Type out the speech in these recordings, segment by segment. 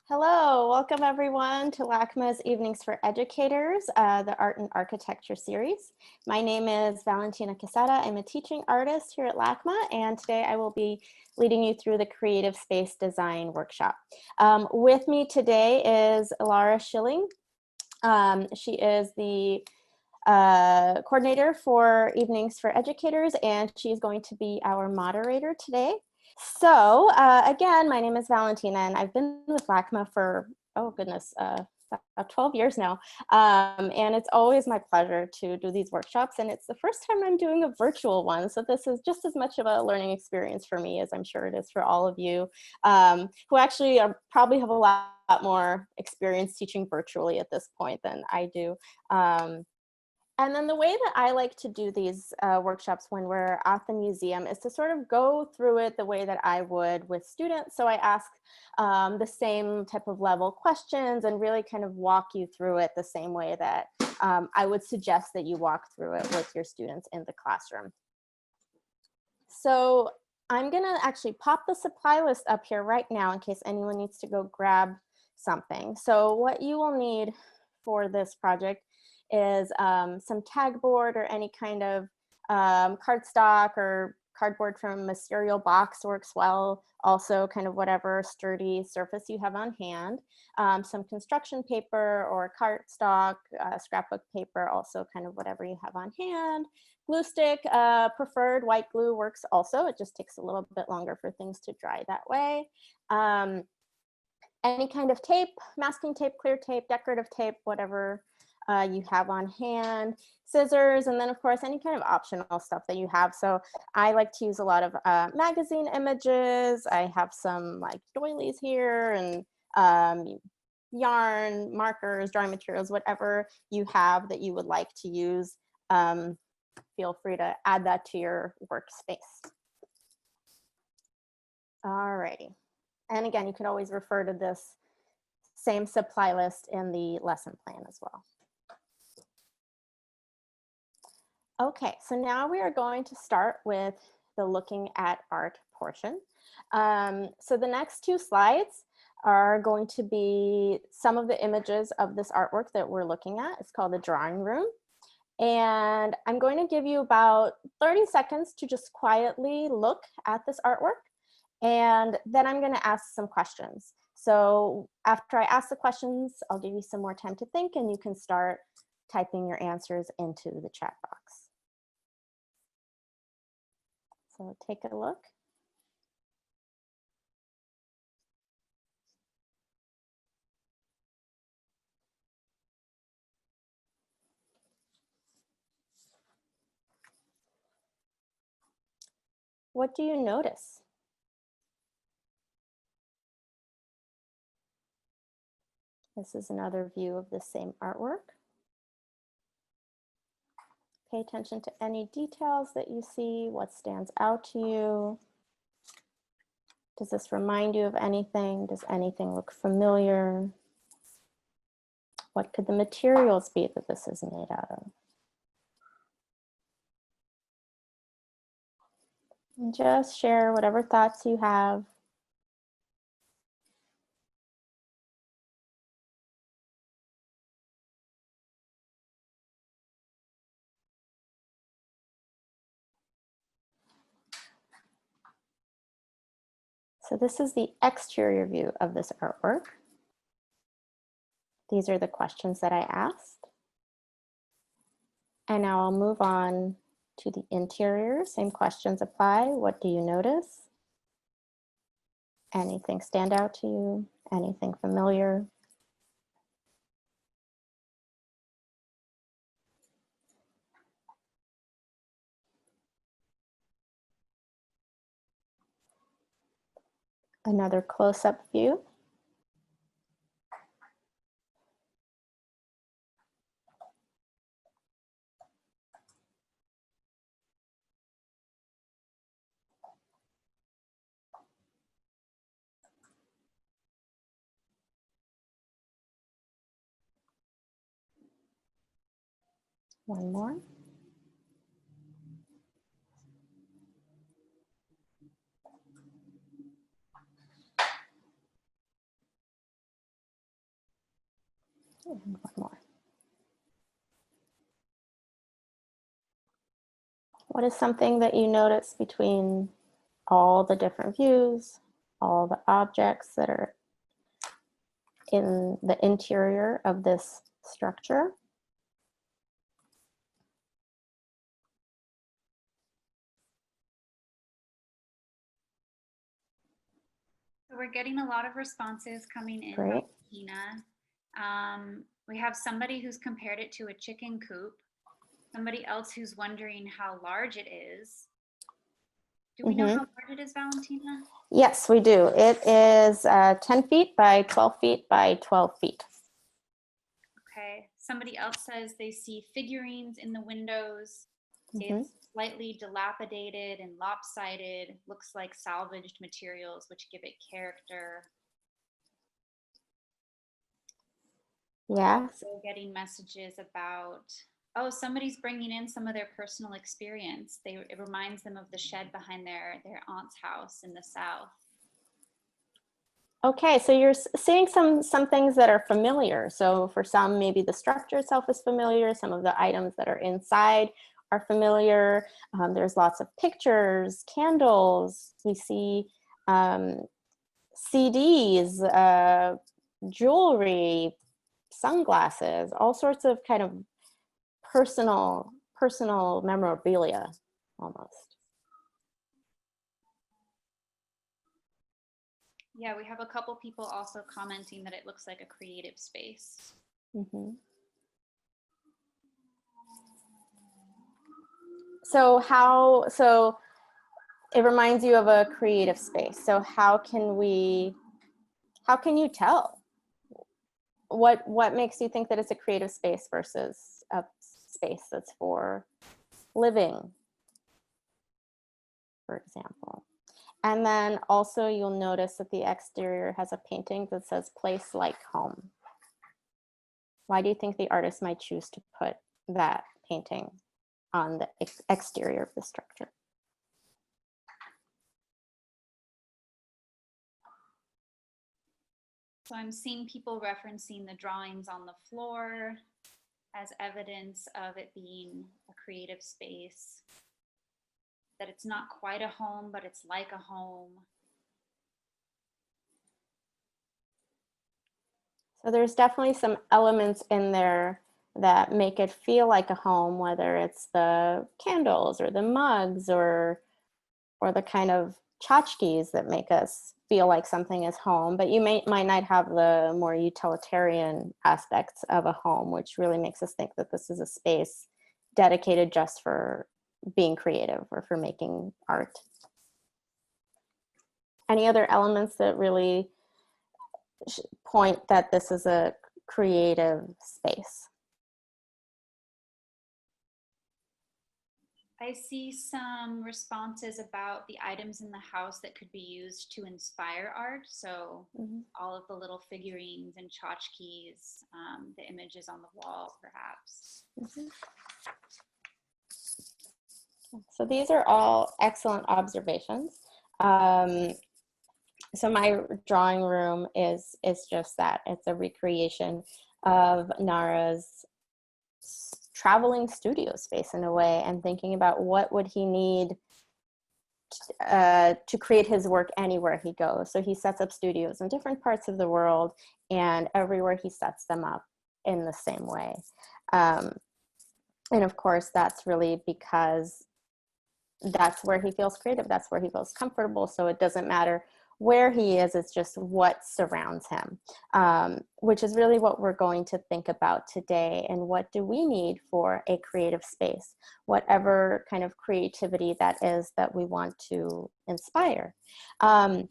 Hello, welcome everyone to LACMA's Evenings for Educators, the Art and Architecture series. My name is Valentina Quezada. I'm a teaching artist here at LACMA, and today I will be leading you through the Creative Space Design Workshop. With me today is Laura Schilling. She is the coordinator for Evenings for Educators, and she's going to be our moderator today. So again, my name is Valentina, and I've been with LACMA for, oh goodness, about 12 years now. And it's always my pleasure to do these workshops. And it's the first time I'm doing a virtual one. So this is just as much of a learning experience for me as I'm sure it is for all of you who actually probably have a lot more experience teaching virtually at this point than I do. And then the way that I like to do these workshops when we're at the museum is to sort of go through it the way that I would with students. So I ask the same type of level questions and really kind of walk you through it the same way that I would suggest that you walk through it with your students in the classroom. So I'm gonna actually pop the supply list up here right now in case anyone needs to go grab something. So what you will need for this project is some tag board or any kind of cardstock or cardboard from a cereal box works well. Also kind of whatever sturdy surface you have on hand. Some construction paper or cardstock, scrapbook paper, also kind of whatever you have on hand. Glue stick, preferred white glue works also. It just takes a little bit longer for things to dry that way. Any kind of tape, masking tape, clear tape, decorative tape, whatever you have on hand, scissors, and then of course any kind of optional stuff that you have. So I like to use a lot of magazine images. I have some like doilies here and yarn, markers, drawing materials, whatever you have that you would like to use. Feel free to add that to your workspace. Alrighty. And again, you can always refer to this same supply list in the lesson plan as well. Okay, so now we are going to start with the looking at art portion. So the next two slides are going to be some of the images of this artwork that we're looking at. It's called the drawing room. And I'm going to give you about 30 seconds to just quietly look at this artwork. And then I'm going to ask some questions. So after I ask the questions, I'll give you some more time to think and you can start typing your answers into the chat box. So take a look. What do you notice? This is another view of the same artwork. Pay attention to any details that you see, what stands out to you. Does this remind you of anything? Does anything look familiar? What could the materials be that this is made out of? And just share whatever thoughts you have. So this is the exterior view of this artwork. These are the questions that I asked. And now I'll move on to the interior. Same questions apply. What do you notice? Anything stand out to you? Anything familiar? Another close-up view. One more. And one more. What is something that you notice between all the different views, all the objects that are in the interior of this structure? So we're getting a lot of responses coming in, Great. Valentina. We have somebody who's compared it to a chicken coop, somebody else who's wondering how large it is. Do we know how large it is, Valentina? Yes, we do. It is 10 feet by 12 feet by 12 feet. Okay. Somebody else says they see figurines in the windows. It's slightly dilapidated and lopsided, looks like salvaged materials, which give it character. Yeah. So getting messages about, oh, somebody's bringing in some of their personal experience. It reminds them of the shed behind their aunt's house in the South. Okay, so you're seeing some things that are familiar. So for some, maybe the structure itself is familiar. Some of the items that are inside are familiar. There's lots of pictures, candles. We see CDs, jewelry, sunglasses, all sorts of kind of personal memorabilia almost. Yeah, we have a couple people also commenting that it looks like a creative space. So it reminds you of a creative space. So how can you tell? What makes you think that it's a creative space versus a space that's for living, for example? And then also you'll notice that the exterior has a painting that says "place like home." Why do you think the artist might choose to put that painting on the exterior of the structure? So I'm seeing people referencing the drawings on the floor as evidence of it being a creative space, that it's not quite a home, but it's like a home. So there's definitely some elements in there that make it feel like a home, whether it's the candles or the mugs or the kind of tchotchkes that make us feel like something is home. But you might not have the more utilitarian aspects of a home, which really makes us think that this is a space dedicated just for being creative or for making art. Any other elements that really point that this is a creative space? I see some responses about the items in the house that could be used to inspire art. So all of the little figurines and tchotchkes, the images on the wall, perhaps. So these are all excellent observations. So my drawing room is just that. It's a recreation of Nara's traveling studio space in a way, and thinking about what would he need to create his work anywhere he goes. So he sets up studios in different parts of the world, and everywhere he sets them up in the same way. And of course, that's really because that's where he feels creative. That's where he feels comfortable. So it doesn't matter where he is, it's just what surrounds him, which is really what we're going to think about today. And what do we need for a creative space, whatever kind of creativity that is that we want to inspire. And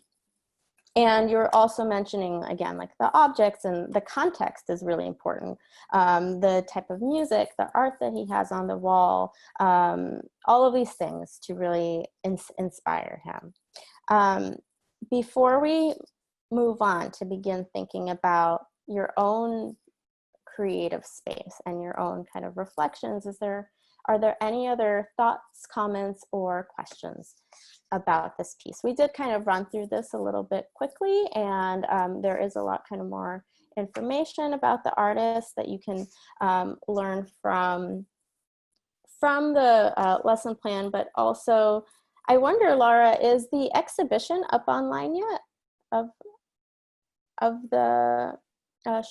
you're also mentioning, again, like the objects, and the context is really important. The type of music, the art that he has on the wall, all of these things to really inspire him. Before we move on to begin thinking about your own creative space and your own kind of reflections, are there any other thoughts, comments, or questions about this piece. We did kind of run through this a little bit quickly, and there is a lot kind of more information about the artist that you can learn from the lesson plan, but also I wonder, Laura, is the exhibition up online yet of the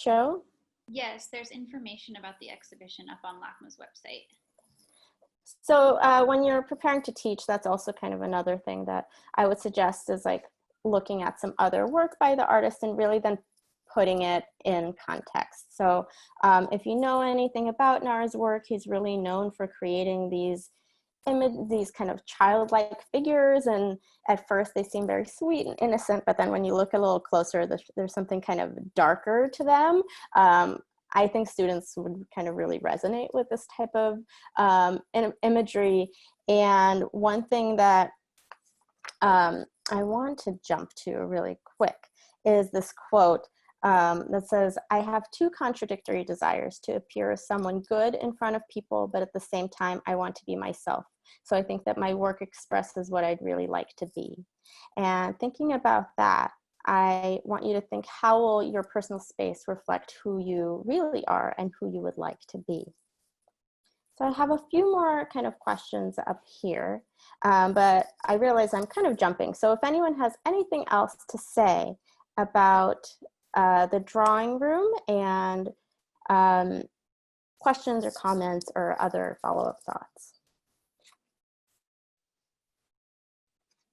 show? Yes, there's information about the exhibition up on LACMA's website. So when you're preparing to teach, that's also kind of another thing that I would suggest is like looking at some other work by the artist and really then putting it in context. So if you know anything about Nara's work, he's really known for creating these kind of childlike figures, and at first they seem very sweet and innocent, but then when you look a little closer, there's something kind of darker to them. I think students would kind of really resonate with this type of imagery. And one thing that I want to jump to really quick is this quote that says, "I have two contradictory desires: to appear as someone good in front of people, but at the same time, I want to be myself. So I think that my work expresses what I'd really like to be." And thinking about that, I want you to think, how will your personal space reflect who you really are and who you would like to be? So I have a few more kind of questions up here, but I realize I'm kind of jumping. So if anyone has anything else to say about the drawing room and questions or comments or other follow-up thoughts.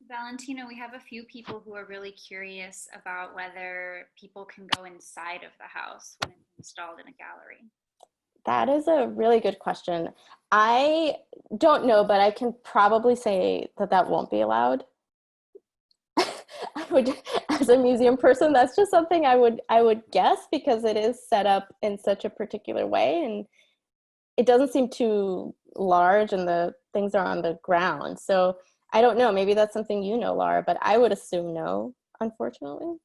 Valentina, we have a few people who are really curious about whether people can go inside of the house when it's installed in a gallery. That is a really good question. I don't know, but I can probably say that that won't be allowed. I would, as a museum person, that's just something I would guess, because it is set up in such a particular way, and it doesn't seem too large, and the things are on the ground. So I don't know, maybe that's something you know, Laura, but I would assume no, unfortunately.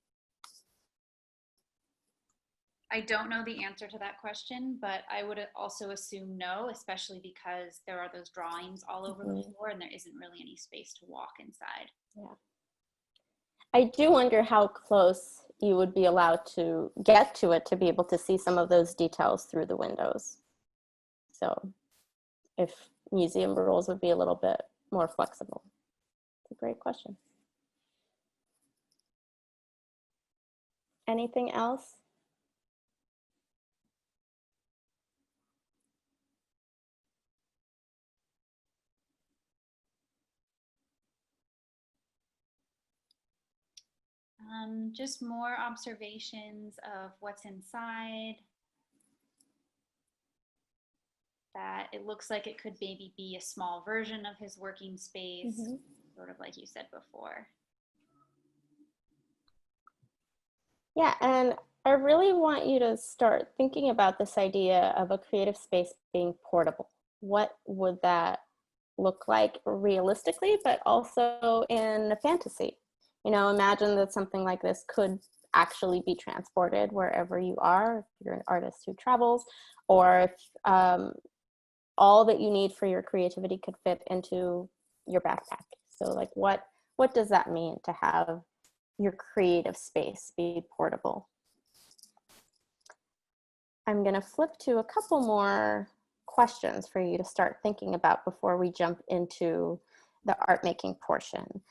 I don't know the answer to that question, but I would also assume no, especially because there are those drawings all over the floor and there isn't really any space to walk inside. Yeah. I do wonder how close you would be allowed to get to it to be able to see some of those details through the windows. So if museum rules would be a little bit more flexible. It's a great question. Anything else? Just more observations of what's inside. That it looks like it could maybe be a small version of his working space, sort of like you said before. Yeah, and I really want you to start thinking about this idea of a creative space being portable. What would that look like realistically, but also in a fantasy? You know, imagine that something like this could actually be transported wherever you are, if you're an artist who travels, or if all that you need for your creativity could fit into your backpack. So like what does that mean to have your creative space be portable? I'm going to flip to a couple more questions for you to start thinking about before we jump into the art making portion.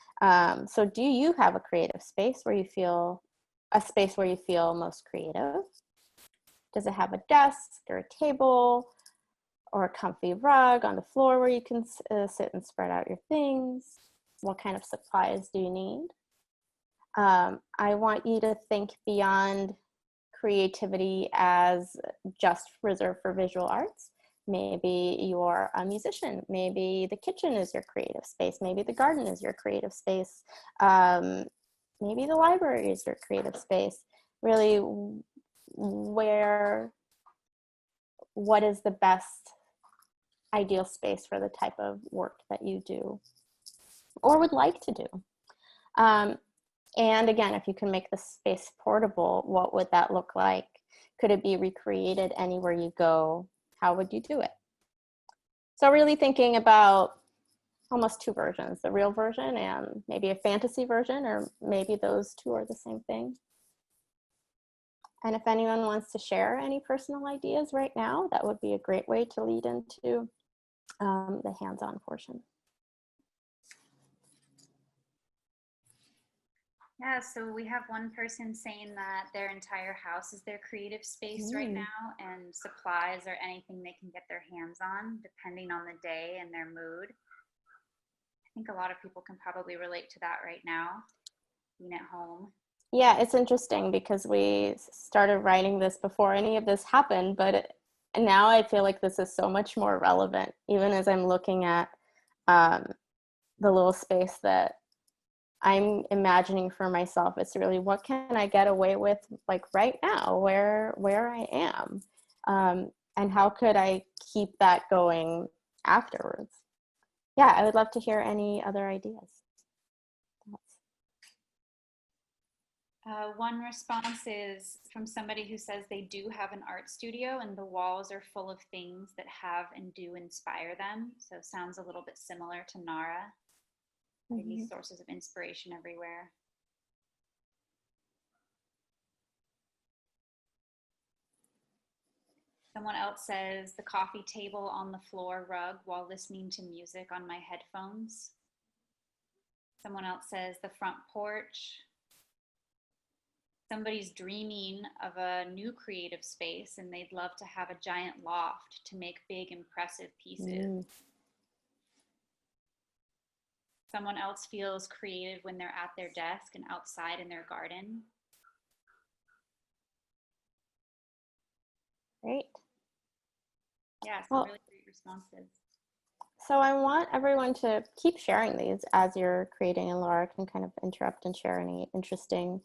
So do you have a creative space where you feel, most creative? Does it have a desk or a table or a comfy rug on the floor where you can sit and spread out your things? What kind of supplies do you need? I want you to think beyond creativity as just reserved for visual arts. Maybe you're a musician. Maybe the kitchen is your creative space. Maybe the garden is your creative space. Maybe the library is your creative space. Really, what is the best ideal space for the type of work that you do or would like to do? And again, if you can make the space portable, what would that look like? Could it be recreated anywhere you go? How would you do it? So really thinking about almost two versions, the real version and maybe a fantasy version, or maybe those two are the same thing. And if anyone wants to share any personal ideas right now, that would be a great way to lead into the hands-on portion. Yeah, so we have one person saying that their entire house is their creative space right now, and supplies are anything they can get their hands on, depending on the day and their mood. I think a lot of people can probably relate to that right now, being at home. Yeah, it's interesting because we started writing this before any of this happened, but now I feel like this is so much more relevant, even as I'm looking at the little space that I'm imagining for myself. It's really, what can I get away with like right now, where I am, and how could I keep that going afterwards? Yeah, I would love to hear any other ideas. One response is from somebody who says they do have an art studio and the walls are full of things that have and do inspire them. So it sounds a little bit similar to Nara. Maybe sources of inspiration everywhere. Someone else says the coffee table on the floor rug while listening to music on my headphones. Someone else says the front porch. Somebody's dreaming of a new creative space and they'd love to have a giant loft to make big, impressive pieces. Someone else feels creative when they're at their desk and outside in their garden. Great. Yeah, some really great responses. So I want everyone to keep sharing these as you're creating, and Laura can kind of interrupt and share any interesting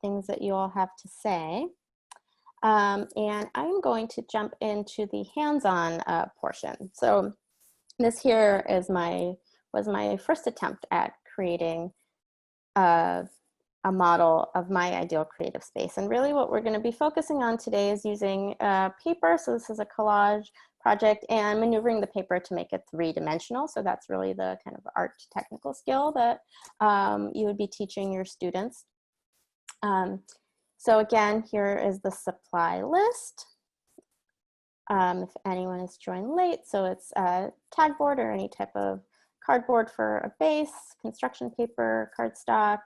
things that you all have to say. And I'm going to jump into the hands-on portion. So this here is was my first attempt at creating a model of my ideal creative space. And really what we're going to be focusing on today is using paper. So this is a collage project, and maneuvering the paper to make it three-dimensional. So that's really the kind of art technical skill that you would be teaching your students. So again, here is the supply list. If anyone has joined late, so it's tag board or any type of cardboard for a base, construction paper, cardstock,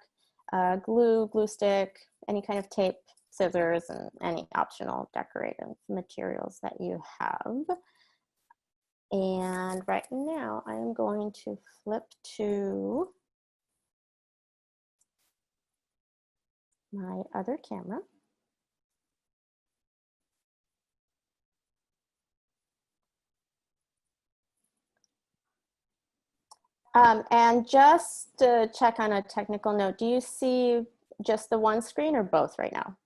glue, glue stick, any kind of tape, scissors, and any optional decorative materials that you have. And right now I'm going to flip to my other camera. And just to check on a technical note, do you see just the one screen or both right now?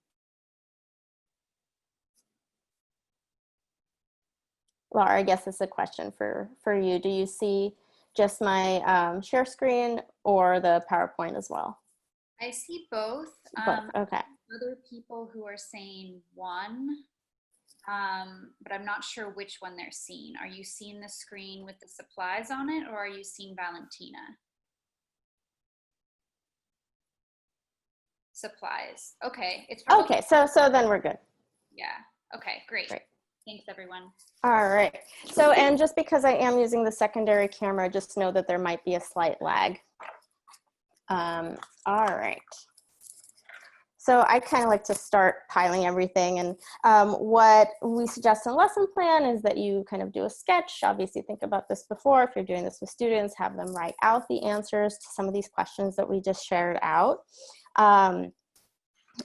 Laura, I guess it's a question for you. Do you see just my share screen or the PowerPoint as well? I see both. Both, okay. Other people who are saying one, but I'm not sure which one they're seeing. Are you seeing the screen with the supplies on it, or are you seeing Valentina? Supplies. Okay. It's probably okay. So then we're good. Yeah. Okay. Great. Thanks, everyone. All right. So, and just because I am using the secondary camera, just know that there might be a slight lag. All right. So I kind of like to start piling everything, and what we suggest in lesson plan is that you kind of do a sketch. Obviously think about this before. If you're doing this with students, have them write out the answers to some of these questions that we just shared out. And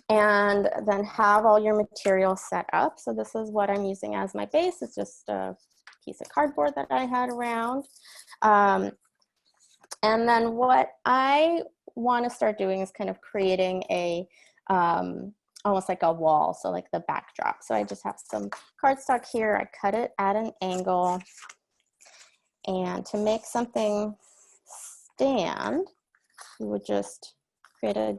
then have all your materials set up. So this is what I'm using as my base. It's just a piece of cardboard that I had around. And then what I want to start doing is kind of creating a almost like a wall, so like the backdrop. So I just have some cardstock here. I cut it at an angle, and to make something stand, you would just create a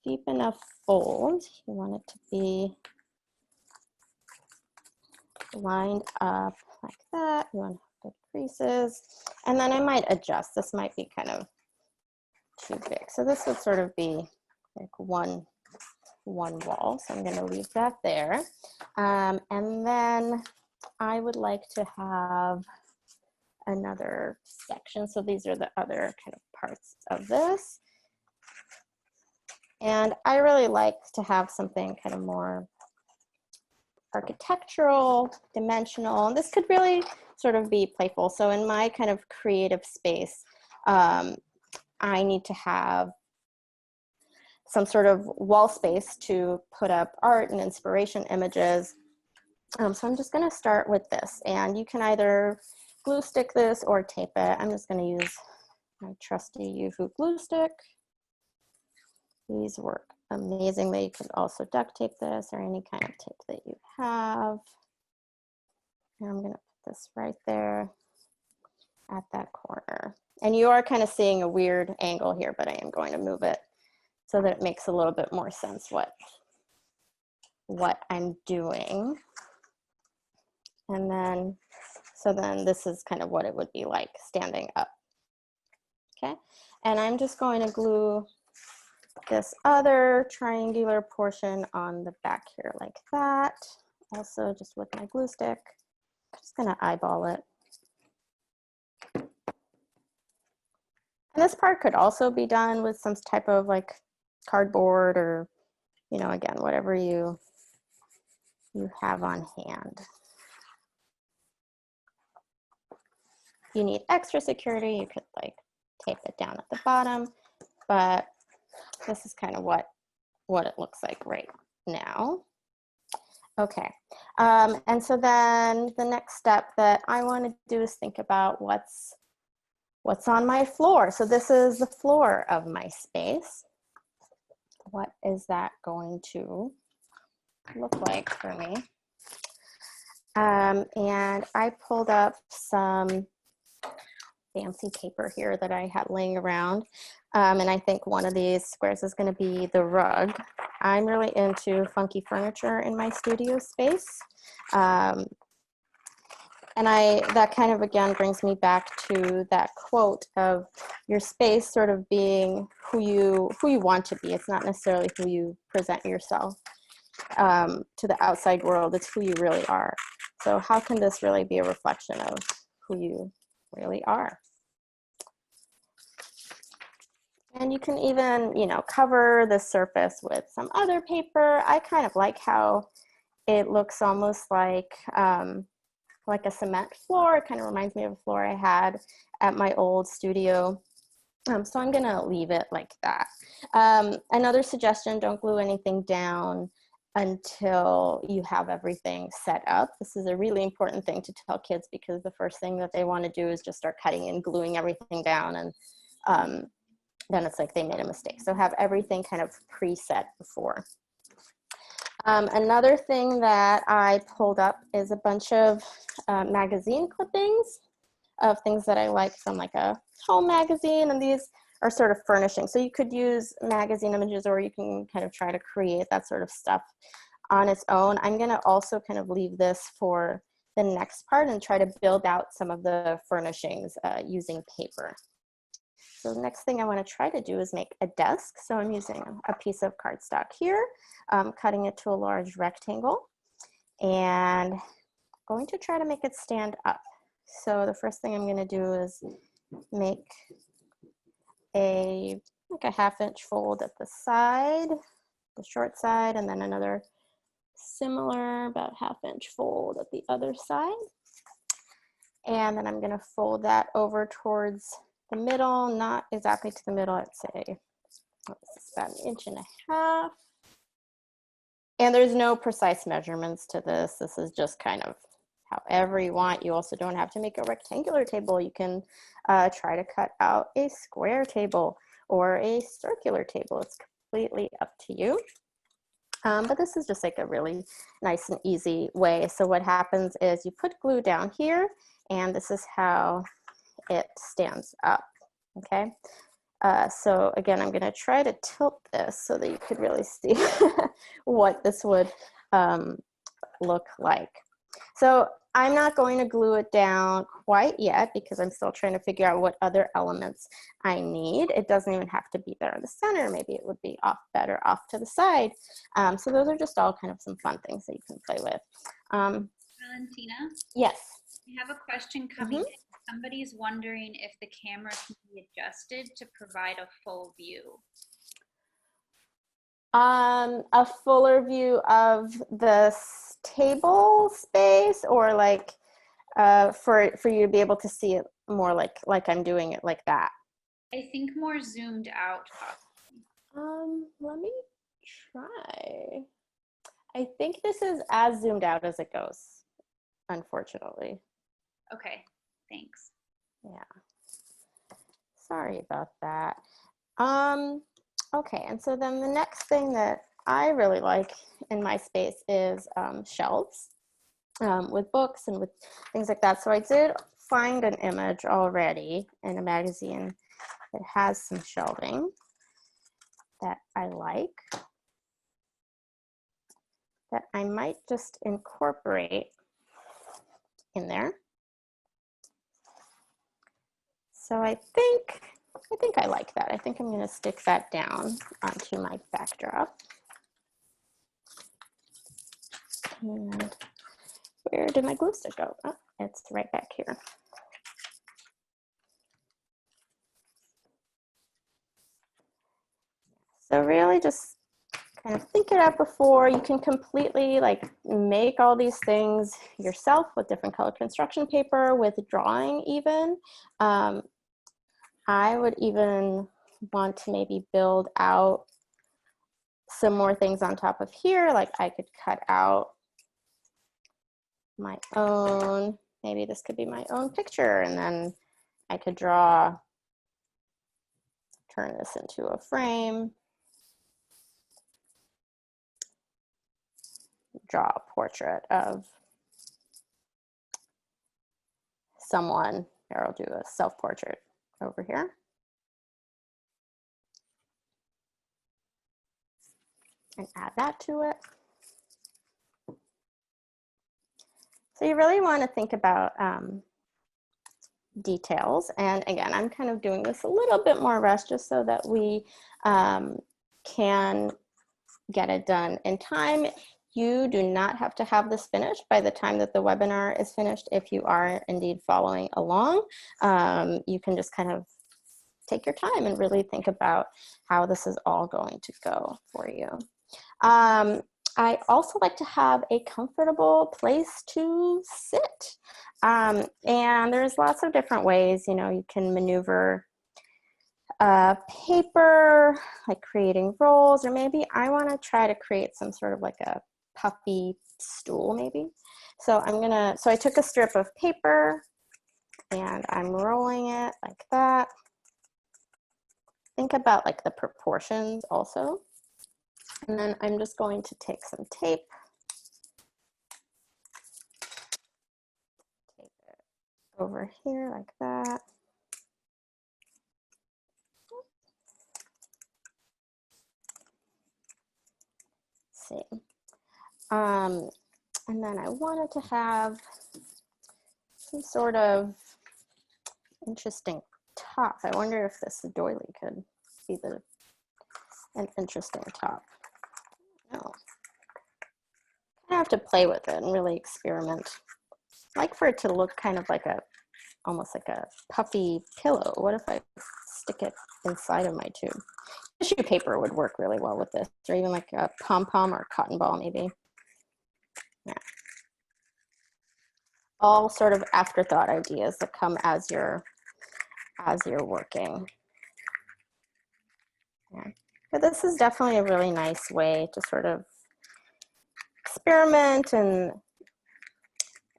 deep enough fold. You want it to be lined up like that. You want to creases. And then I might adjust. This might be kind of too big. So this would sort of be like one wall. So I'm going to leave that there. And then I would like to have another section. So these are the other kind of parts of this. And I really like to have something kind of more architectural, dimensional, and this could really sort of be playful. So in my kind of creative space, I need to have some sort of wall space to put up art and inspiration images. So I'm just going to start with this, and you can either glue stick this or tape it. I'm just going to use my trusty Yoo-hoo glue stick. These work amazingly. You could also duct tape this or any kind of tape that you have. And I'm going to put this right there at that corner. And you are kind of seeing a weird angle here, but I am going to move it so that it makes a little bit more sense what I'm doing. And then, so then this is kind of what it would be like standing up. Okay, and I'm just going to glue this other triangular portion on the back here like that. Also just with my glue stick, I'm just gonna eyeball it. And this part could also be done with some type of like cardboard or, you know, again, whatever you have on hand. If you need extra security, you could like tape it down at the bottom, but this is kind of what it looks like right now. Okay, and so then the next step that I want to do is think about what's on my floor. So this is the floor of my space. What is that going to look like for me? And I pulled up some fancy paper here that I had laying around. And I think one of these squares is going to be the rug. I'm really into funky furniture in my studio space. And that kind of, again, brings me back to that quote of your space sort of being who you want to be. It's not necessarily who you present yourself to the outside world. It's who you really are. So how can this really be a reflection of who you really are? And you can even, you know, cover the surface with some other paper. I kind of like how it looks almost like a cement floor. It kind of reminds me of a floor I had at my old studio. So I'm gonna leave it like that. Another suggestion, don't glue anything down until you have everything set up. This is a really important thing to tell kids because the first thing that they want to do is just start cutting and gluing everything down, and then it's like they made a mistake. So have everything kind of preset before. Another thing that I pulled up is a bunch of magazine clippings of things that I like from like a home magazine, and these are sort of furnishing. So you could use magazine images, or you can kind of try to create that sort of stuff on its own. I'm gonna also kind of leave this for the next part and try to build out some of the furnishings using paper. So the next thing I want to try to do is make a desk. So I'm using a piece of cardstock here, cutting it to a large rectangle, and going to try to make it stand up. So the first thing I'm going to do is make a 1/2 inch fold at the side, the short side, and then another similar about 1/2 inch fold at the other side. And then I'm going to fold that over towards the middle, not exactly to the middle, I'd say about 1.5 inches. And there's no precise measurements to this. This is just kind of however you want. You also don't have to make a rectangular table. You can try to cut out a square table or a circular table. It's completely up to you. But this is just like a really nice and easy way. So what happens is you put glue down here, and this is how it stands up, okay? So again, I'm gonna try to tilt this so that you could really see what this would look like. So I'm not going to glue it down quite yet because I'm still trying to figure out what other elements I need. It doesn't even have to be there in the center. Maybe it would be better off to the side. So those are just all kind of some fun things that you can play with. Valentina? Yes. We have a question coming in. Somebody's wondering if the camera can be adjusted to provide a full view. A fuller view of the table space, or like for you to be able to see it more like I'm doing it like that. I think more zoomed out. Let me try. I think this is as zoomed out as it goes, unfortunately. Okay, thanks. Yeah. Sorry about that. Okay, and so then the next thing that I really like in my space is shelves with books and with things like that. So I did find an image already in a magazine that has some shelving that I like, that I might just incorporate in there. So I think I like that. I think I'm going to stick that down onto my backdrop. And where did my glue stick go? Oh, it's right back here. So really just kind of think it out before. You can completely like make all these things yourself with different colored construction paper, with drawing even. I would even want to maybe build out some more things on top of here. Like I could cut out my own, maybe this could be my own picture, and then I could turn this into a frame, draw a portrait of someone. Here, I'll do a self-portrait over here. And add that to it. So you really want to think about details. And again, I'm kind of doing this a little bit more rushed just so that we can get it done in time. You do not have to have this finished by the time that the webinar is finished if you are indeed following along. You can just kind of take your time and really think about how this is all going to go for you. I also like to have a comfortable place to sit. And there's lots of different ways, you know, you can maneuver paper, like creating rolls, or maybe I want to try to create some sort of like a puffy stool maybe. So I took a strip of paper and I'm rolling it like that. Think about like the proportions also. And then I'm just going to take some tape. Tape it over here like that. Let's see. And then I wanted to have some sort of interesting top. I wonder if this doily could be an interesting top. No. I have to play with it and really experiment. I like for it to look kind of like almost like a puffy pillow. What if I stick it inside of my tube? Tissue paper would work really well with this, or even like a pom-pom or a cotton ball maybe. Yeah. All sort of afterthought ideas that come as you're working. Yeah. But this is definitely a really nice way to sort of experiment and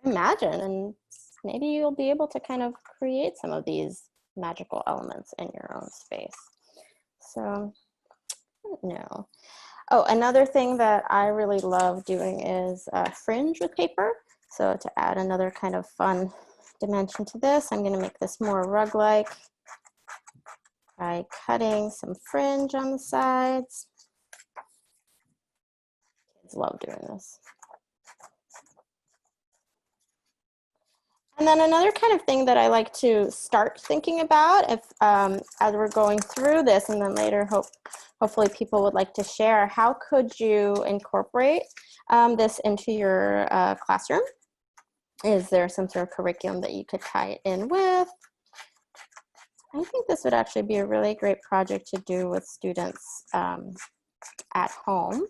imagine, and maybe you'll be able to kind of create some of these magical elements in your own space. So, no. Oh, another thing that I really love doing is fringe with paper. So to add another kind of fun dimension to this, I'm going to make this more rug-like by cutting some fringe on the sides. Kids love doing this. And then another kind of thing that I like to start thinking about if as we're going through this, and then later hopefully people would like to share, how could you incorporate this into your classroom? Is there some sort of curriculum that you could tie it in with? I think this would actually be a really great project to do with students at home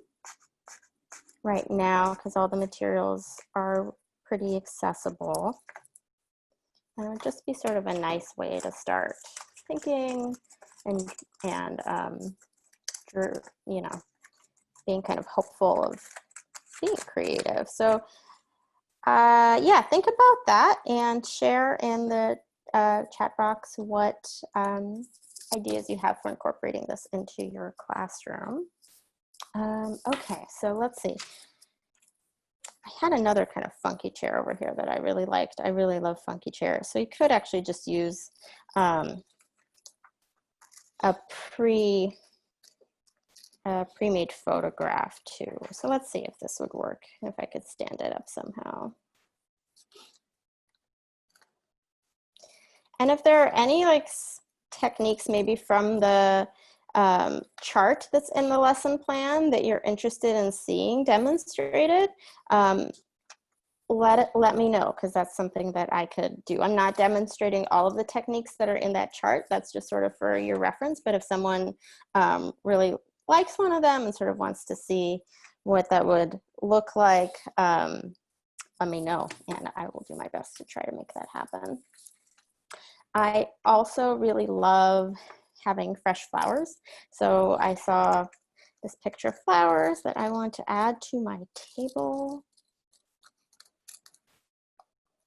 right now, because all the materials are pretty accessible. And it would just be sort of a nice way to start thinking and you know, being kind of hopeful of being creative. So yeah, think about that and share in the chat box what ideas you have for incorporating this into your classroom. Okay, so let's see. I had another kind of funky chair over here that I really liked. I really love funky chairs. So you could actually just use a pre-made photograph too. So let's see if this would work, if I could stand it up somehow. And if there are any like techniques maybe from the chart that's in the lesson plan that you're interested in seeing demonstrated, let me know, because that's something that I could do. I'm not demonstrating all of the techniques that are in that chart. That's just sort of for your reference. But if someone really likes one of them and sort of wants to see what that would look like, let me know, and I will do my best to try to make that happen. I also really love having fresh flowers. So I saw this picture of flowers that I want to add to my table.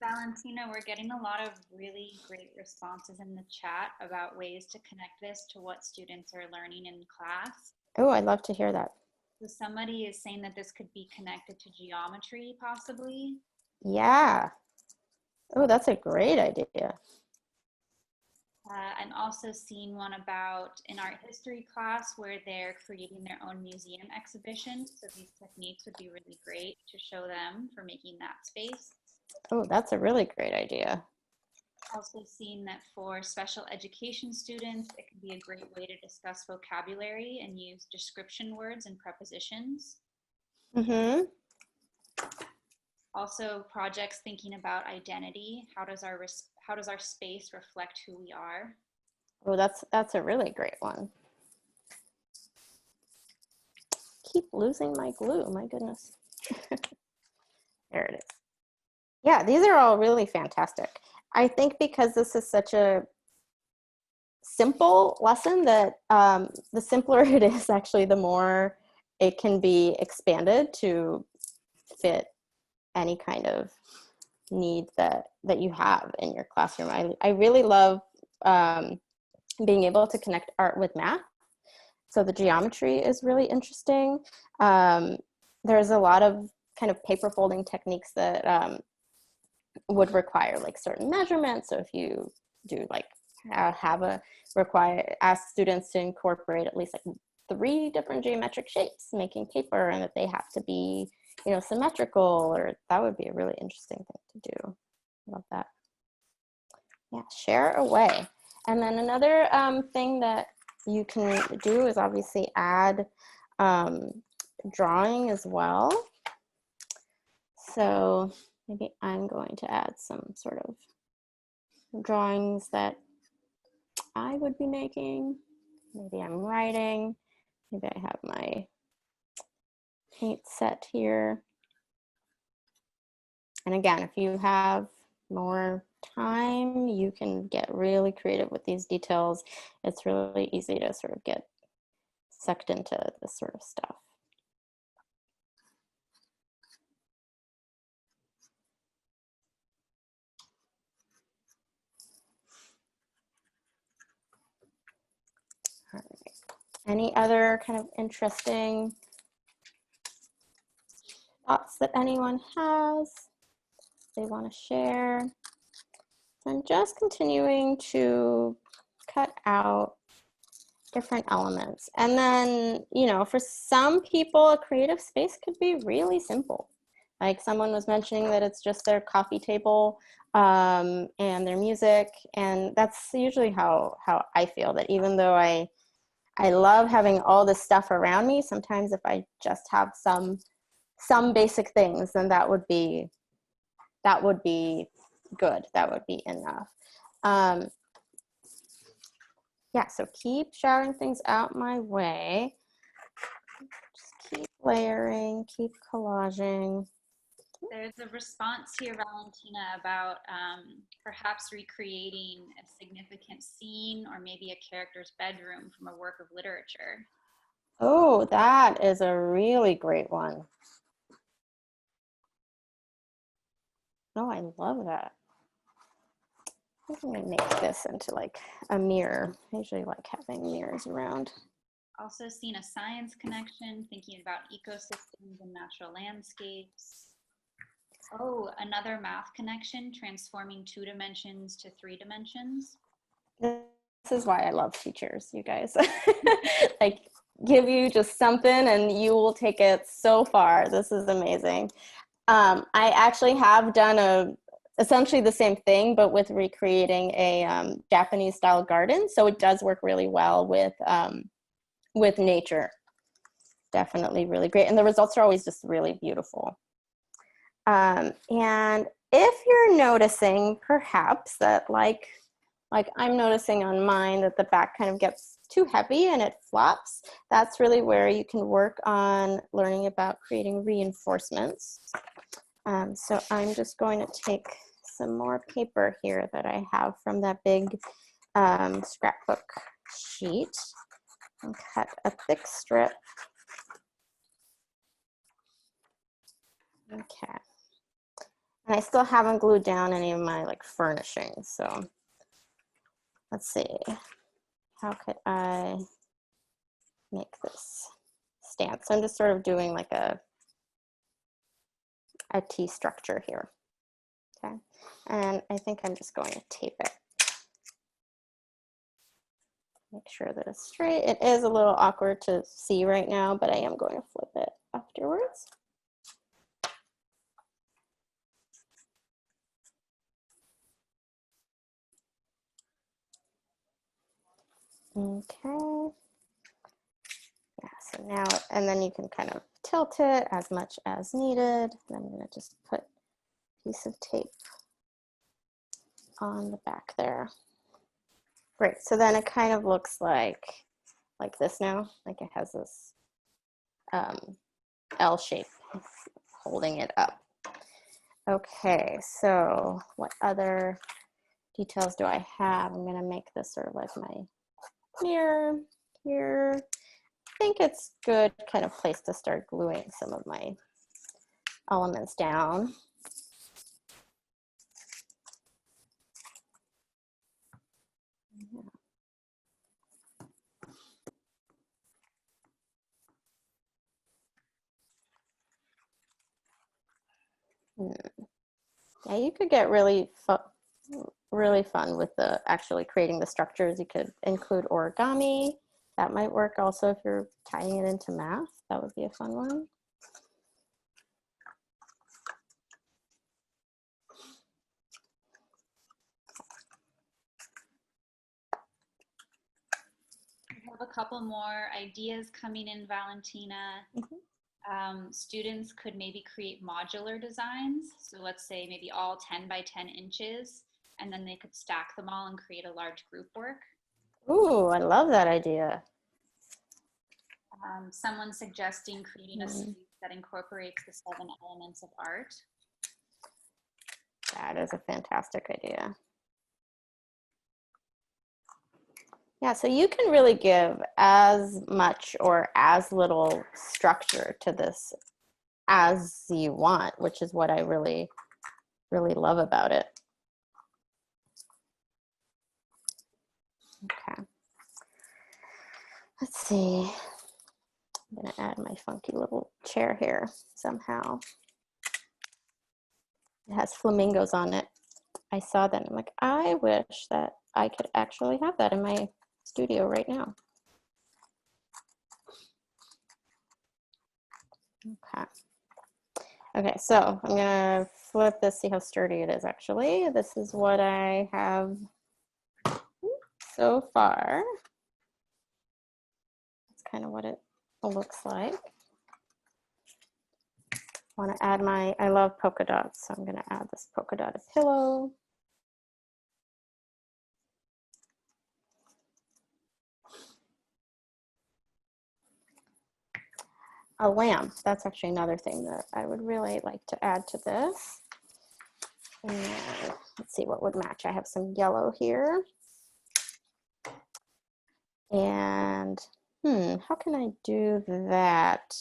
Valentina, we're getting a lot of really great responses in the chat about ways to connect this to what students are learning in class. Oh, I'd love to hear that. So somebody is saying that this could be connected to geometry, possibly. Yeah. Oh, that's a great idea. I'm also seeing one about an art history class where they're creating their own museum exhibition. So these techniques would be really great to show them for making that space. Oh, that's a really great idea. Also seeing that for special education students, it could be a great way to discuss vocabulary and use description words and prepositions. Mm-hmm. Also projects thinking about identity. How does our space reflect who we are? Oh, that's a really great one. Keep losing my glue, my goodness. There it is. Yeah, these are all really fantastic. I think because this is such a simple lesson that the simpler it is, actually, the more it can be expanded to fit any kind of need that you have in your classroom. I really love being able to connect art with math. So the geometry is really interesting. There's a lot of kind of paper folding techniques that would require like certain measurements. So if you do like ask students to incorporate at least like 3 different geometric shapes making paper, and that they have to be, you know, symmetrical, or that would be a really interesting thing to do. Love that. Yeah, share away. And then another thing that you can do is obviously add drawing as well. So maybe I'm going to add some sort of drawings that I would be making. Maybe I'm writing. Maybe I have my paint set here. And again, if you have more time, you can get really creative with these details. It's really easy to sort of get sucked into this sort of stuff. All right. Any other kind of interesting thoughts that anyone has they want to share? I'm just continuing to cut out different elements. And then, you know, for some people, a creative space could be really simple. Like someone was mentioning that it's just their coffee table and their music. And that's usually how I feel, that even though I love having all this stuff around me, sometimes if I just have some basic things, then that would be good. That would be enough. Yeah, so keep shouting things out my way. Just keep layering, keep collaging. There's a response here, Valentina, about perhaps recreating a significant scene or maybe a character's bedroom from a work of literature. Oh, that is a really great one. Oh, I love that. I think I'm gonna make this into like a mirror. I usually like having mirrors around. Also seen a science connection, thinking about ecosystems and natural landscapes. Oh, another math connection, transforming 2 dimensions to 3 dimensions. This is why I love teachers, you guys. Like, give you just something and you will take it so far. This is amazing. I actually have done essentially the same thing, but with recreating a Japanese style garden. So it does work really well with nature. Definitely really great. And the results are always just really beautiful. And if you're noticing perhaps that like I'm noticing on mine that the back kind of gets too heavy and it flops, that's really where you can work on learning about creating reinforcements. So I'm just going to take some more paper here that I have from that big scrapbook sheet and cut a thick strip. Okay. And I still haven't glued down any of my like furnishings, so let's see. How could I make this stand? So I'm just sort of doing like a T structure here. Okay, and I think I'm just going to tape it. Make sure that it's straight. It is a little awkward to see right now, but I am going to flip it afterwards. Okay. Yeah, so now, and then you can kind of tilt it as much as needed. And I'm going to just put a piece of tape on the back there. Great, so then it kind of looks like this now, like it has this L shape holding it up. Okay, so what other details do I have? I'm gonna make this sort of like my mirror here. I think it's good kind of place to start gluing some of my elements down. Yeah, you could get really fun with actually creating the structures. You could include origami. That might work also if you're tying it into math. That would be a fun one. I have a couple more ideas coming in, Valentina. Students could maybe create modular designs. So let's say maybe all 10 by 10 inches, and then they could stack them all and create a large group work. Ooh, I love that idea. Someone suggesting creating a suite that incorporates the 7 elements of art. That is a fantastic idea. Yeah, so you can really give as much or as little structure to this as you want, which is what I really, really love about it. Okay. Let's see. I'm gonna add my funky little chair here somehow. It has flamingos on it. I saw that and I'm like, I wish that I could actually have that in my studio right now. Okay. Okay, so I'm gonna flip this, see how sturdy it is actually. This is what I have so far. That's kind of what it looks like. I want to add I love polka dots, so I'm gonna add this polka dotted pillow. A lamp, that's actually another thing that I would really like to add to this. And let's see what would match. I have some yellow here. And how can I do that?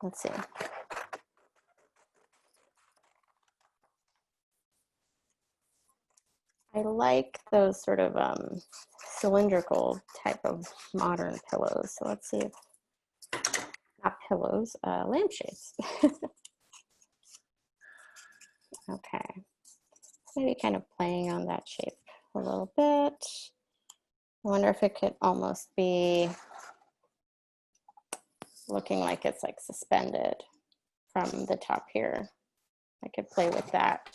Let's see. I like those sort of cylindrical type of modern pillows. So let's see if, not pillows, lampshades. Okay, maybe kind of playing on that shape a little bit. I wonder if it could almost be looking like it's like suspended from the top here. I could play with that.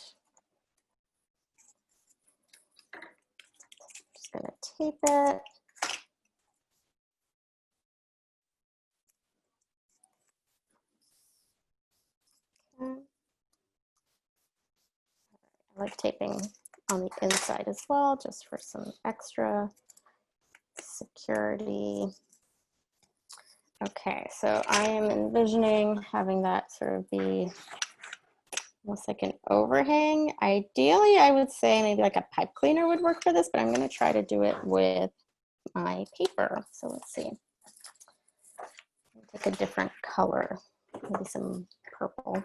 Just gonna tape it. Okay. I like taping on the inside as well, just for some extra security. Okay, so I am envisioning having that sort of be almost like an overhang. Ideally, I would say maybe like a pipe cleaner would work for this, but I'm going to try to do it with my paper. So let's see. Take a different color, maybe some purple.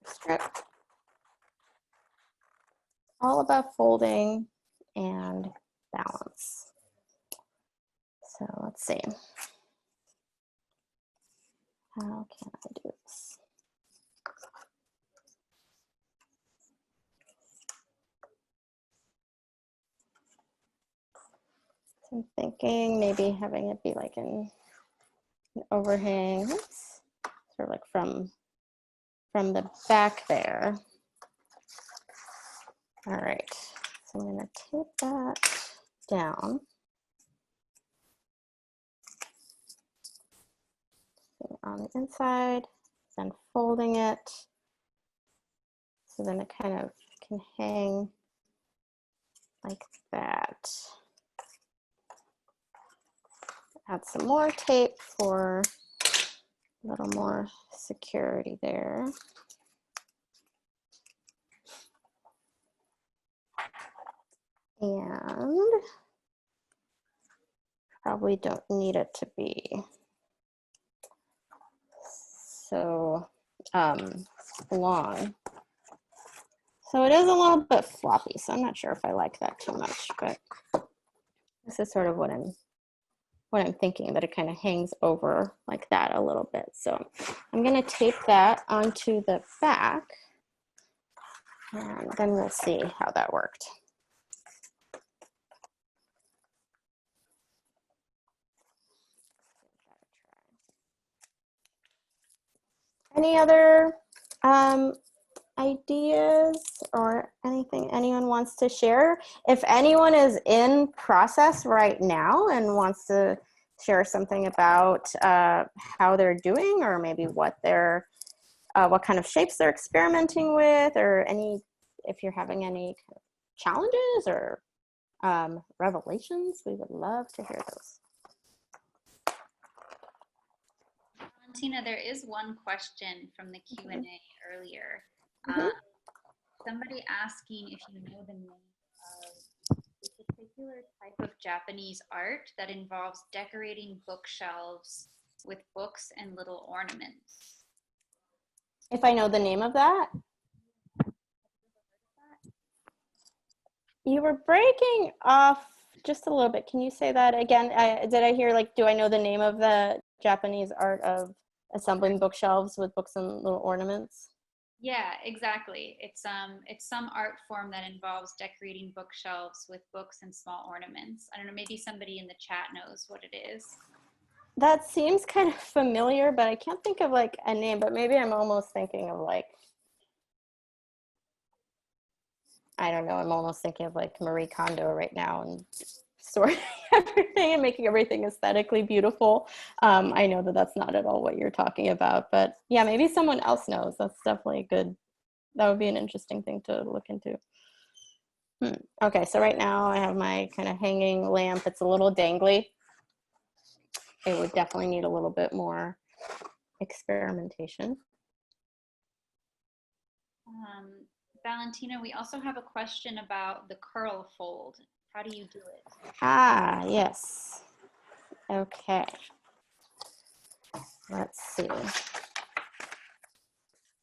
Strip. All about folding and balance. So let's see. How can I do this? So I'm thinking maybe having it be like an overhang, oops, sort of like from the back there. All right, so I'm going to tape that down. On the inside, then folding it. So then it kind of can hang like that. Add some more tape for a little more security there. And probably don't need it to be so long. So it is a little bit floppy, so I'm not sure if I like that too much, but this is sort of what I'm thinking, that it kind of hangs over like that a little bit. So I'm going to tape that onto the back, and then we'll see how that worked. Any other ideas or anything anyone wants to share? If anyone is in process right now and wants to share something about how they're doing, or maybe what kind of shapes they're experimenting with, or if you're having any kind of challenges or revelations, we would love to hear those. Valentina, there is one question from the Q&A earlier. Somebody asking if you know the name of a particular type of Japanese art that involves decorating bookshelves with books and little ornaments. If I know the name of that? You were breaking off just a little bit. Can you say that again? Did I hear, like, do I know the name of the Japanese art of assembling bookshelves with books and little ornaments? Yeah, exactly. It's some art form that involves decorating bookshelves with books and small ornaments. I don't know, maybe somebody in the chat knows what it is. that seems kind of familiar, but I can't think of like a name, but maybe I'm almost thinking of like, I don't know, I'm almost thinking of like Marie Kondo right now and sorting everything and making everything aesthetically beautiful. I know that that's not at all what you're talking about, but yeah, maybe someone else knows. That's definitely good. That would be an interesting thing to look into. Okay, so right now I have my kind of hanging lamp. It's a little dangly. It would definitely need a little bit more experimentation. Valentina, we also have a question about the curl fold. How do you do it? Ah, yes. Okay. Let's see.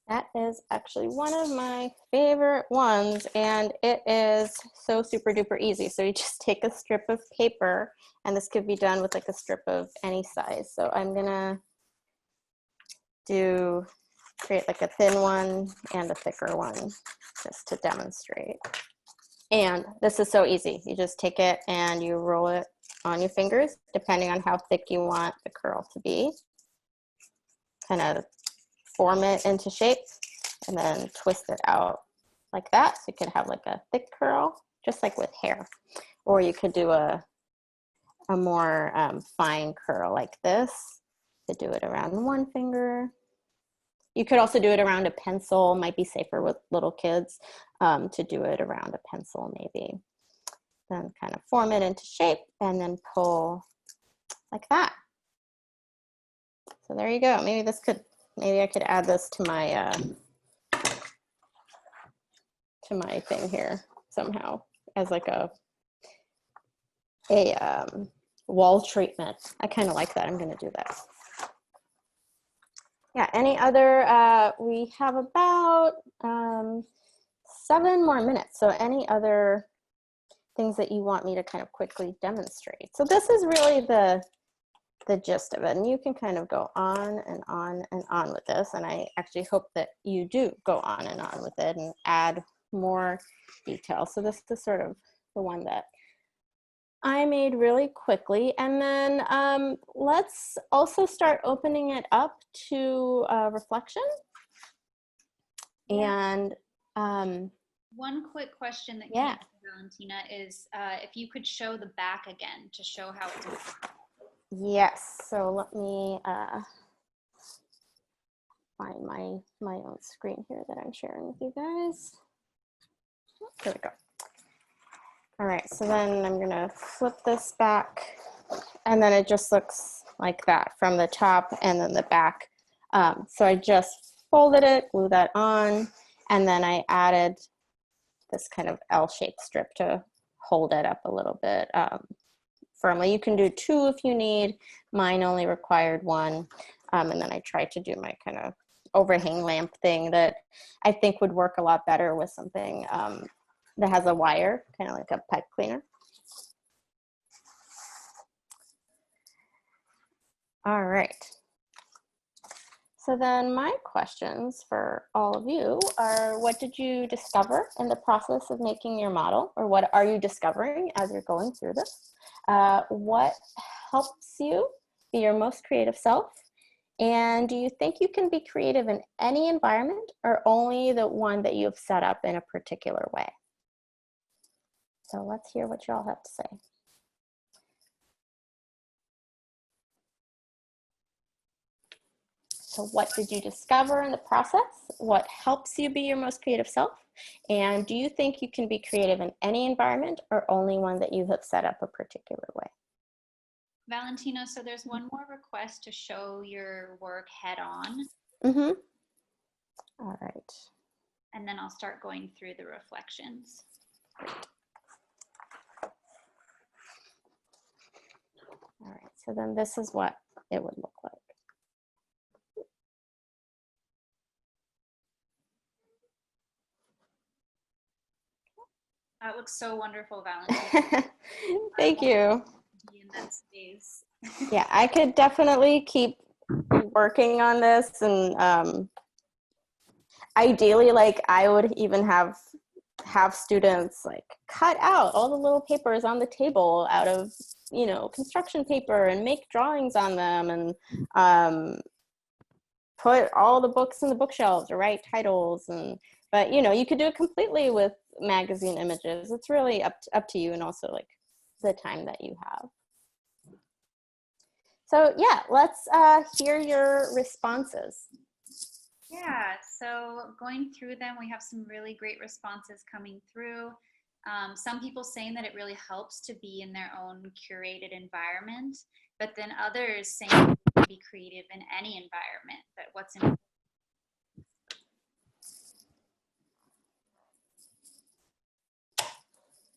That is actually one of my favorite ones, and it is so super duper easy. So you just take a strip of paper, and this could be done with like a strip of any size. So I'm gonna create like a thin one and a thicker one just to demonstrate. And this is so easy. You just take it and you roll it on your fingers, depending on how thick you want the curl to be. Kind of form it into shape and then twist it out like that. So you could have like a thick curl, just like with hair. Or you could do a more fine curl like this, to do it around one finger. You could also do it around a pencil, might be safer with little kids to do it around a pencil maybe. Then kind of form it into shape and then pull like that. So there you go. Maybe I could add this to my thing here somehow as like a wall treatment. I kind of like that. I'm going to do that. Yeah, any other, we have about 7 more minutes. So any other things that you want me to kind of quickly demonstrate? So this is really the gist of it. And you can kind of go on and on and on with this. And I actually hope that you do go on and on with it and add more detail. So this is sort of the one that I made really quickly. And then let's also start opening it up to reflection. And one quick question that came to Valentina is if you could show the back again to show how it's moving. Yes, so let me find my own screen here that I'm sharing with you guys. There we go. All right, so then I'm gonna flip this back, and then it just looks like that from the top and then the back. So I just folded it, glue that on, and then I added this kind of L-shaped strip to hold it up a little bit firmly. You can do 2 if you need. Mine only required 1. And then I tried to do my kind of overhang lamp thing that I think would work a lot better with something that has a wire, kind of like a pipe cleaner. All right. So then my questions for all of you are, what did you discover in the process of making your model? Or what are you discovering as you're going through this? What helps you be your most creative self? And do you think you can be creative in any environment or only the one that you've set up in a particular way? So let's hear what you all have to say. So what did you discover in the process? What helps you be your most creative self? And do you think you can be creative in any environment or only one that you have set up a particular way? Valentina, so there's one more request to show your work head on. Mm-hmm. All right. And then I'll start going through the reflections. Great. All right, so then this is what it would look like. That looks so wonderful, Valentina. Thank you. Be in that space. Yeah, I could definitely keep working on this, and ideally, like I would even have have students like cut out all the little papers on the table out of, you know, construction paper and make drawings on them, and put all the books in the bookshelves or write titles. And but you know, you could do it completely with magazine images. It's really up to you, and also like the time that you have. So yeah, let's hear your responses. Yeah, so going through them, we have some really great responses coming through. Some people saying that it really helps to be in their own curated environment, but then others saying you can be creative in any environment, but what's important.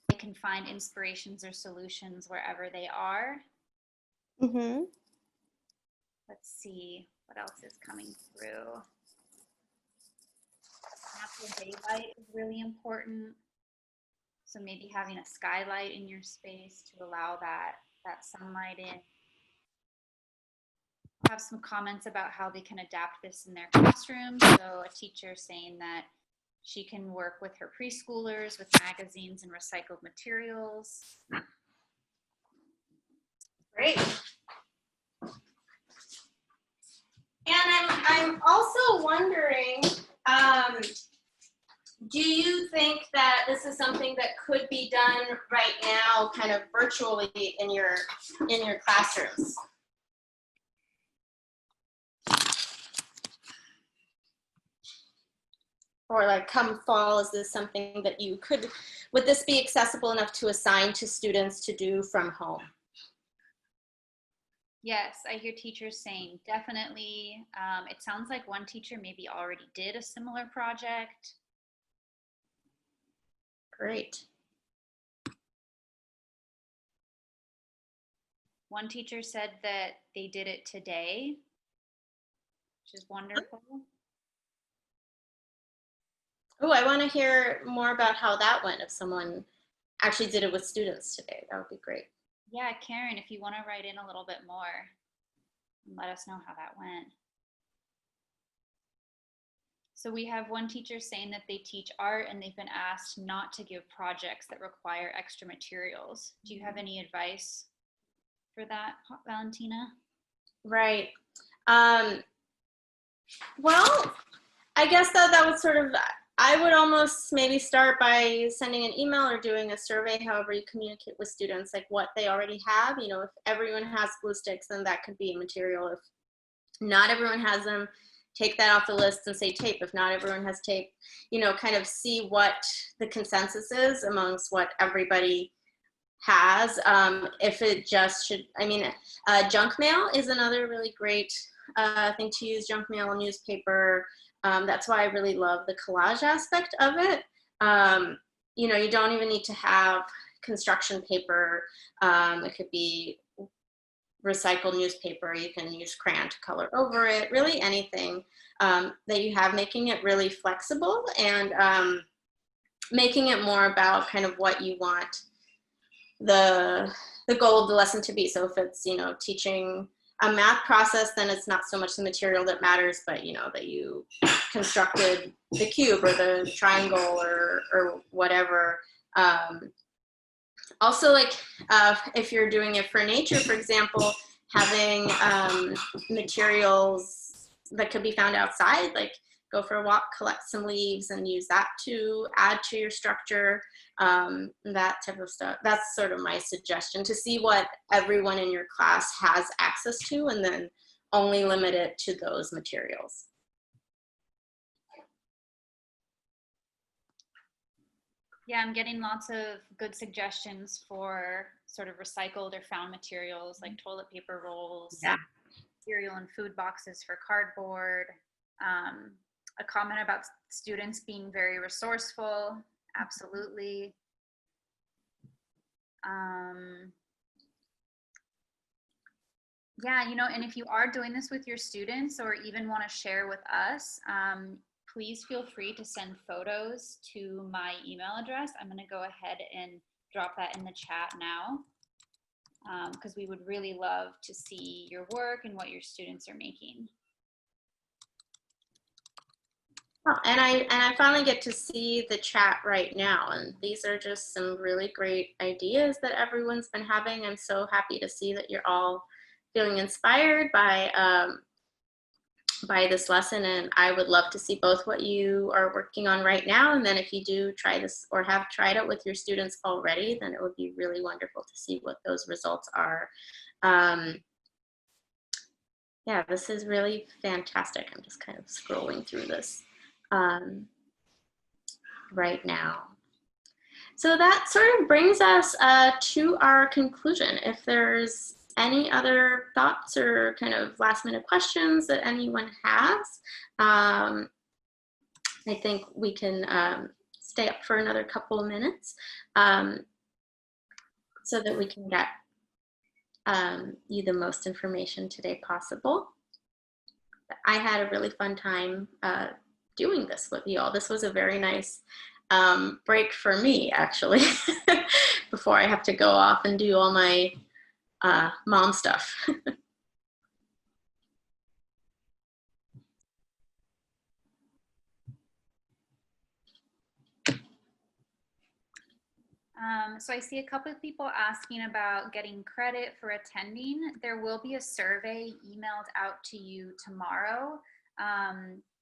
They can find inspirations or solutions wherever they are. Mm-hmm. Let's see, what else is coming through? Natural daylight is really important. So maybe having a skylight in your space to allow that sunlight in. Have some comments about how they can adapt this in their classroom. So a teacher saying that she can work with her preschoolers with magazines and recycled materials. Great. And I'm also wondering, do you think that this is something that could be done right now, kind of virtually in your classrooms? Or like come fall, is this something that you could, would this be accessible enough to assign to students to do from home? Yes, I hear teachers saying definitely. It sounds like one teacher maybe already did a similar project. Great. One teacher said that they did it today, which is wonderful. Oh, I want to hear more about how that went. If someone actually did it with students today, that would be great. Yeah, Karen, if you want to write in a little bit more and let us know how that went. So we have one teacher saying that they teach art and they've been asked not to give projects that require extra materials. Do you have any advice for that, Valentina? Right. Well, I guess that would sort of, I would almost maybe start by sending an email or doing a survey, however you communicate with students, like what they already have. You know, if everyone has glue sticks, then that could be a material. If not everyone has them, take that off the list and say tape. If not everyone has tape, you know, kind of see what the consensus is amongst what everybody has. If it just should, I mean, junk mail is another really great thing to use, junk mail, newspaper. That's why I really love the collage aspect of it. You know, you don't even need to have construction paper. It could be recycled newspaper. You can use crayon to color over it, really anything that you have, making it really flexible and making it more about kind of what you want the goal of the lesson to be. So if it's, you know, teaching a math process, then it's not so much the material that matters, but you know, that you constructed the cube or the triangle or whatever. Also, like if you're doing it for nature, for example, having materials that could be found outside, like go for a walk, collect some leaves and use that to add to your structure, that type of stuff. That's sort of my suggestion, to see what everyone in your class has access to and then only limit it to those materials. Yeah, I'm getting lots of good suggestions for sort of recycled or found materials like toilet paper rolls, Yeah. cereal and food boxes for cardboard. A comment about students being very resourceful, absolutely. Yeah, you know, and if you are doing this with your students or even want to share with us, please feel free to send photos to my email address. I'm going to go ahead and drop that in the chat now, because we would really love to see your work and what your students are making. Oh, and I finally get to see the chat right now, and these are just some really great ideas that everyone's been having. I'm so happy to see that you're all feeling inspired by this lesson, and I would love to see both what you are working on right now, and then if you do try this or have tried it with your students already, then it would be really wonderful to see what those results are. Yeah, this is really fantastic. I'm just kind of scrolling through this right now. So that sort of brings us to our conclusion. If there's any other thoughts or kind of last minute questions that anyone has, I think we can stay up for another couple of minutes so that we can get you the most information today possible. I had a really fun time doing this with you all. This was a very nice break for me, actually, before I have to go off and do all my mom stuff. So I see a couple of people asking about getting credit for attending. There will be a survey emailed out to you tomorrow.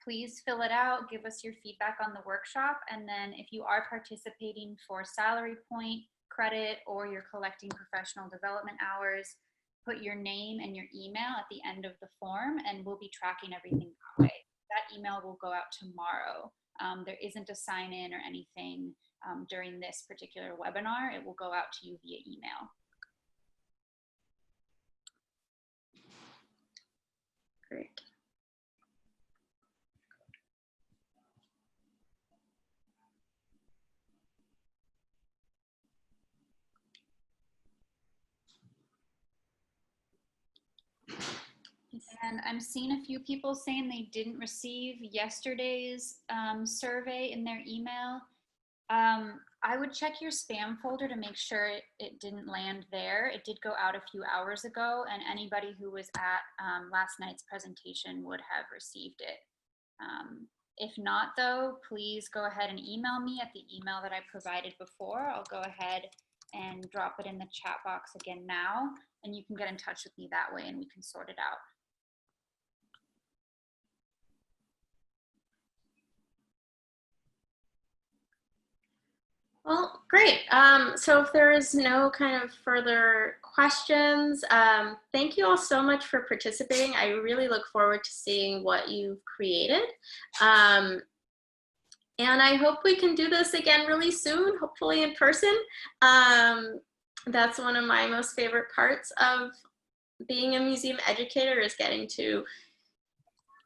Please fill it out, give us your feedback on the workshop, and then if you are participating for salary point credit or you're collecting professional development hours, put your name and your email at the end of the form, and we'll be tracking everything that way. That email will go out tomorrow. There isn't a sign in or anything during this particular webinar. It will go out to you via email. Great. And I'm seeing a few people saying they didn't receive yesterday's survey in their email. I would check your spam folder to make sure it didn't land there. It did go out a few hours ago, and anybody who was at last night's presentation would have received it. If not, though, please go ahead and email me at the email that I provided before. I'll go ahead and drop it in the chat box again now, and you can get in touch with me that way and we can sort it out. Well, great. So if there is no kind of further questions, thank you all so much for participating. I really look forward to seeing what you've created. And I hope we can do this again really soon, hopefully in person. That's one of my most favorite parts of being a museum educator, is getting to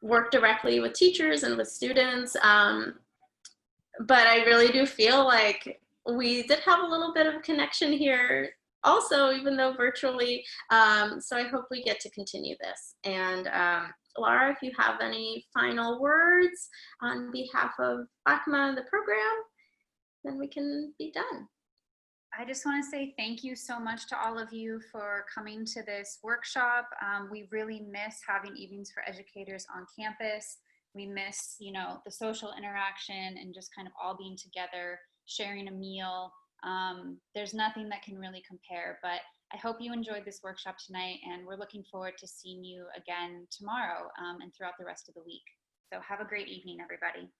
work directly with teachers and with students. But I really do feel like we did have a little bit of connection here also, even though virtually. So I hope we get to continue this. And Laura, if you have any final words on behalf of LACMA, the program, then we can be done. I just want to say thank you so much to all of you for coming to this workshop. We really miss having evenings for educators on campus. We miss, you know, the social interaction and just kind of all being together, sharing a meal. There's nothing that can really compare, but I hope you enjoyed this workshop tonight, and we're looking forward to seeing you again tomorrow and throughout the rest of the week. So have a great evening, everybody.